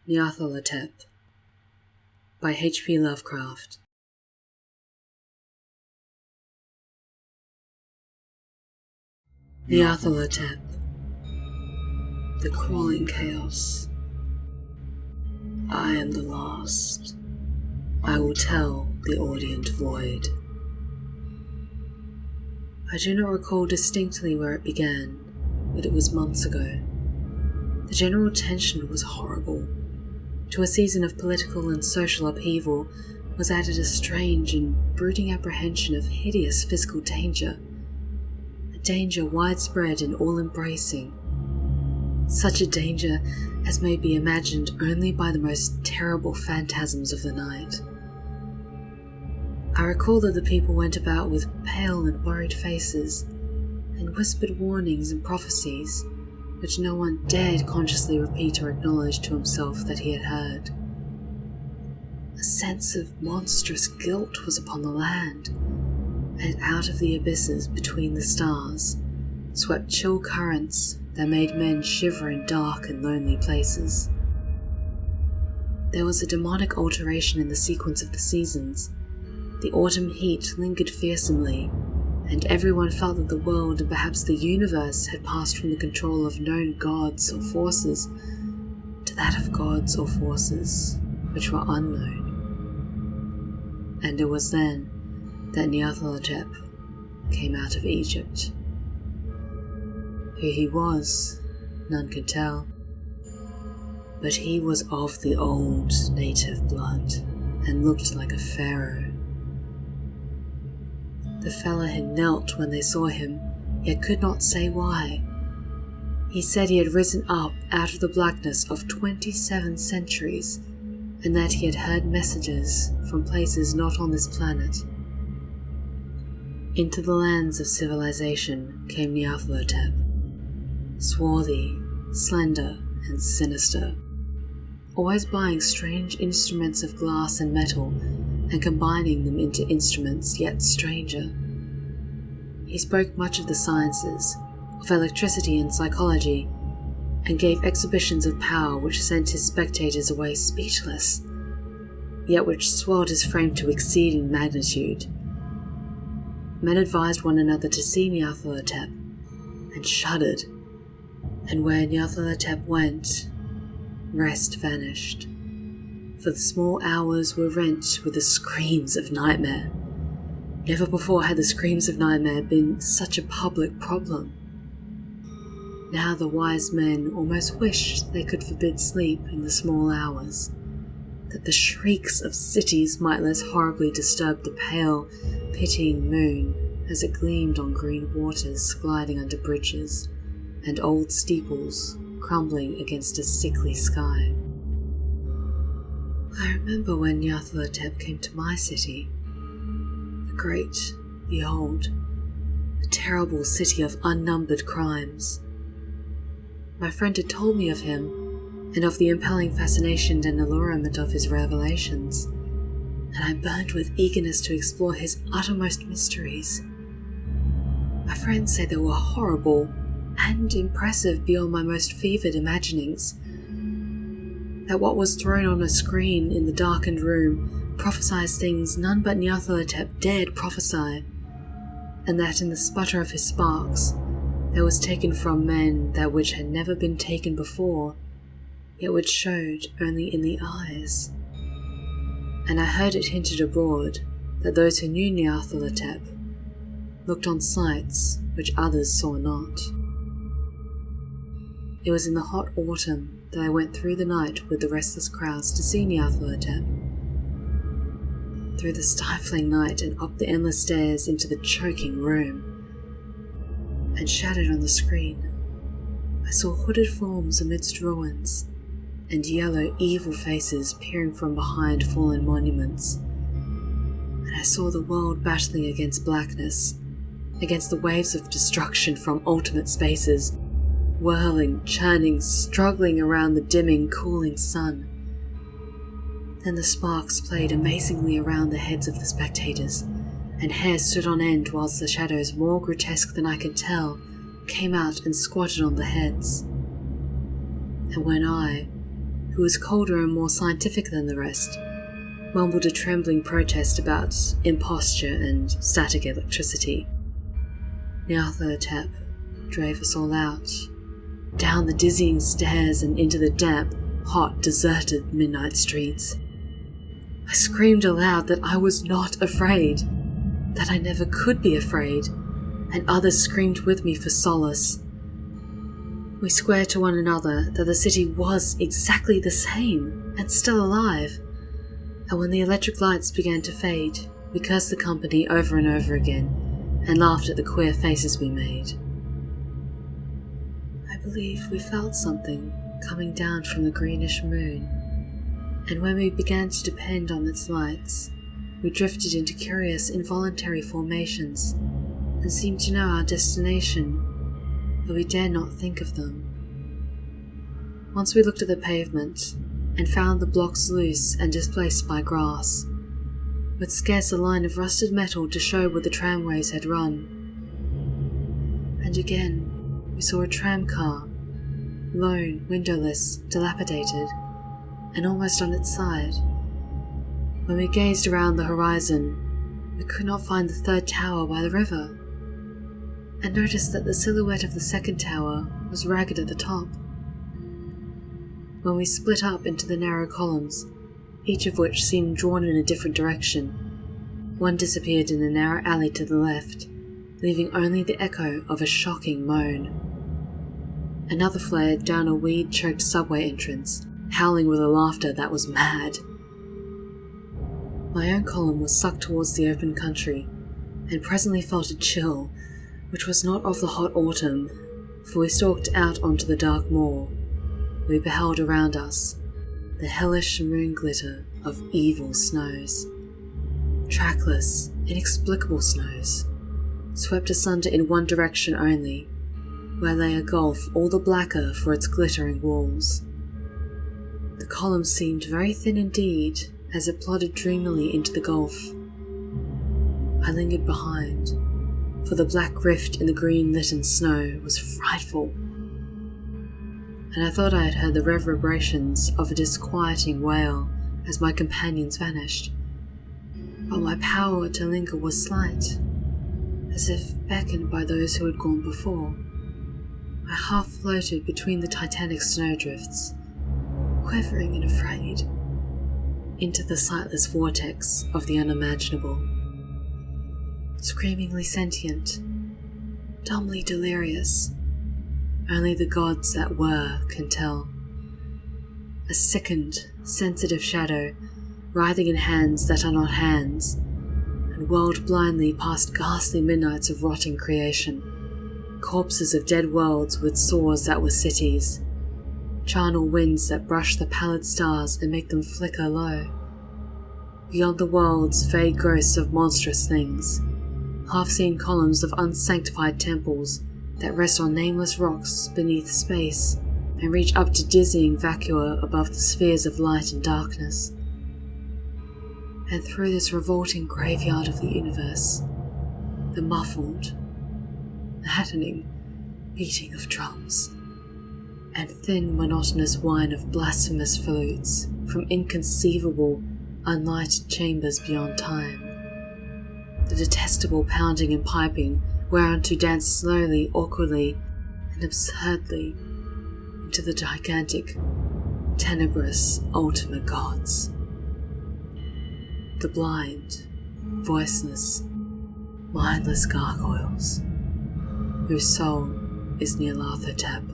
Nyarlathotep by H.P. Lovecraft. Nyarlathotep, the crawling chaos. I am the last. I will tell the audient void. I do not recall distinctly where it began, but it was months ago. The general tension was horrible. To a season of political and social upheaval was added a strange and brooding apprehension of hideous physical danger. A danger widespread and all-embracing. Such a danger as may be imagined only by the most terrible phantasms of the night. I recall that the people went about with pale and worried faces, and whispered warnings and prophecies, which no one dared consciously repeat or acknowledge to himself that he had heard. A sense of monstrous guilt was upon the land, and out of the abysses between the stars swept chill currents that made men shiver in dark and lonely places. There was a demonic alteration in the sequence of the seasons. The autumn heat lingered fearsomely, and everyone felt that the world and perhaps the universe had passed from the control of known gods or forces to that of gods or forces which were unknown. And it was then that Nyarlathotep came out of Egypt. Who he was, none could tell, but he was of the old native blood and looked like a pharaoh. The fella had knelt when they saw him, yet could not say why. He said he had risen up out of the blackness of 27 centuries, and that he had heard messages from places not on this planet. Into the lands of civilization came Nyarlathotep, swarthy, slender, and sinister, always buying strange instruments of glass and metal and combining them into instruments yet stranger. He spoke much of the sciences, of electricity and psychology, and gave exhibitions of power which sent his spectators away speechless, yet which swelled his frame to exceeding magnitude. Men advised one another to see Nyarlathotep, and shuddered, and where Nyarlathotep went, rest vanished. For the small hours were rent with the screams of nightmare. Never before had the screams of nightmare been such a public problem. Now the wise men almost wished they could forbid sleep in the small hours, that the shrieks of cities might less horribly disturb the pale, pitying moon as it gleamed on green waters gliding under bridges, and old steeples crumbling against a sickly sky. I remember when Nyarlathotep came to my city, the great, the old, the terrible city of unnumbered crimes. My friend had told me of him, and of the impelling fascination and allurement of his revelations, and I burned with eagerness to explore his uttermost mysteries. My friends said they were horrible and impressive beyond my most fevered imaginings, that what was thrown on a screen in the darkened room prophesied things none but Nyarlathotep dared prophesy, and that in the sputter of his sparks there was taken from men that which had never been taken before, yet which showed only in the eyes. And I heard it hinted abroad that those who knew Nyarlathotep looked on sights which others saw not. It was in the hot autumn that I went through the night with the restless crowds to see Nyarlathotep. Through the stifling night and up the endless stairs into the choking room. And shadowed on the screen, I saw hooded forms amidst ruins, and yellow, evil faces peering from behind fallen monuments. And I saw the world battling against blackness, against the waves of destruction from ultimate spaces, whirling, churning, struggling around the dimming, cooling sun. Then the sparks played amazingly around the heads of the spectators, and hair stood on end whilst the shadows, more grotesque than I could tell, came out and squatted on the heads. And when I, who was colder and more scientific than the rest, mumbled a trembling protest about imposture and static electricity. Nyarlathotep drove us all out, down the dizzying stairs and into the damp, hot, deserted midnight streets. I screamed aloud that I was not afraid, that I never could be afraid, and others screamed with me for solace. We swear to one another that the city was exactly the same and still alive, and when the electric lights began to fade, we cursed the company over and over again and laughed at the queer faces we made. I believe we felt something coming down from the greenish moon, and when we began to depend on its lights, we drifted into curious involuntary formations and seemed to know our destination, but we dared not think of them. Once we looked at the pavement and found the blocks loose and displaced by grass, with scarce a line of rusted metal to show where the tramways had run. And again, we saw a tram car, lone, windowless, dilapidated, and almost on its side. When we gazed around the horizon, we could not find the third tower by the river, and noticed that the silhouette of the second tower was ragged at the top. When we split up into the narrow columns, each of which seemed drawn in a different direction, one disappeared in a narrow alley to the left, leaving only the echo of a shocking moan. Another flared down a weed-choked subway entrance, howling with a laughter that was mad. My own column was sucked towards the open country, and presently felt a chill, which was not of the hot autumn, for we stalked out onto the dark moor. We beheld around us the hellish moon glitter of evil snows. Trackless, inexplicable snows, swept asunder in one direction only, where lay a gulf all the blacker for its glittering walls. The column seemed very thin indeed as it plodded dreamily into the gulf. I lingered behind, for the black rift in the green-litten snow was frightful, and I thought I had heard the reverberations of a disquieting wail as my companions vanished. But my power to linger was slight, as if beckoned by those who had gone before. I half floated between the titanic snowdrifts, quivering and afraid, into the sightless vortex of the unimaginable. Screamingly sentient, dumbly delirious, only the gods that were can tell. A sickened, sensitive shadow, writhing in hands that are not hands, and whirled blindly past ghastly midnights of rotting creation, corpses of dead worlds with sores that were cities, charnel winds that brush the pallid stars and make them flicker low. Beyond the worlds, vague ghosts of monstrous things, half-seen columns of unsanctified temples that rest on nameless rocks beneath space and reach up to dizzying vacua above the spheres of light and darkness. And through this revolting graveyard of the universe, the muffled, maddening beating of drums, and thin monotonous whine of blasphemous flutes from inconceivable, unlighted chambers beyond time. The detestable pounding and piping whereunto danced slowly, awkwardly, and absurdly into the gigantic, tenebrous ultimate gods. The blind, voiceless, mindless gargoyles, whose soul is Nyarlathotep.